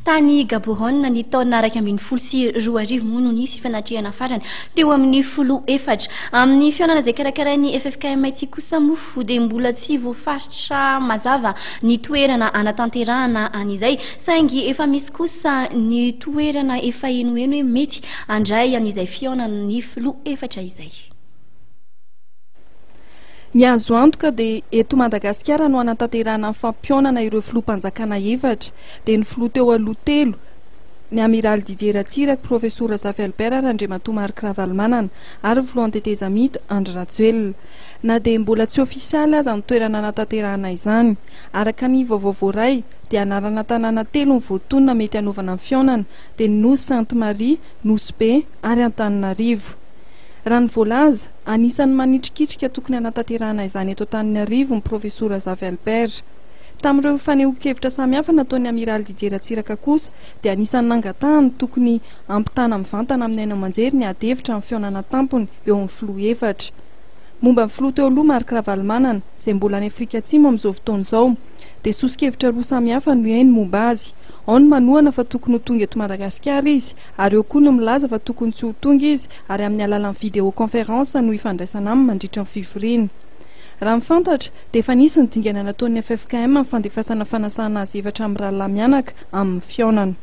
tany Gaboronne ny taona 2024 mono nisy fifanatrehana farany teo amin'ny filoha efatra amin'ny fihaonana izay karakarain'ny Ffkm ity kosa mofo dia mbola tsy voafaritra mazava ny toerana anatanterahana an'izay saingy efa misy kosa ny toerana efa enoeno hoe mety andray an'izay fihaonana ny filoha efatra izay. Ny azo antoka dia eto Madagasikara no anatanterahana fampihaonana ireo filoham-panjakana efatra dia ny filoha teo aloha telo ny amiral Didier Ratsiraka, profesora Zafelbert Randremato Markravalmanana ary filoha teteza mito Andry Ratjoelina. Na dia mbola tsy ofisialy aza ny toerana anatanterahana izany. Araka ny vaovao voaray dia anarana tanàna telo ny voatonona mety hanaovana ny fihaonana dia Nosy Sainte-Marie, Nosy Be ary Antananarivo. Raha ny voalaza, anisan'ny manitrikitrika tokony anatanterahana izany eto Antananarivo ny profesora Zafelbert. Tamin'ireo fanehoan-kevitra samihafa nataon'ny amiral Didier Ratsiraka kosa dia anisan'ny nangatahany tokony ampitana mivantana amin'ny aina aman-jery ny ady-hevitra amin'ny fihaonana tampony eo amin'ny filoha efatra. Momba ny filoha teo aloha Markravalmanana izay mbola any Afrika Atsimo amin'izao fotoana izao dia sosikevitra roa samihafa no eny momba azy. Ao ny manohana fa tokony ho tonga eto Madagasikara izy ary eo koa no milaza fa tokony tsy ho tonga izy ary amin'ny alalan'ny vidéoconférence no ifandraisana aminy mandritra ny fivoriana. Raha mifantatra dia efa nisy ny dingana nataon'ny Ffkm amin'ny fandefasana fanasana azy efatra amin'ny ralala mianaka amin'ny fihaonana.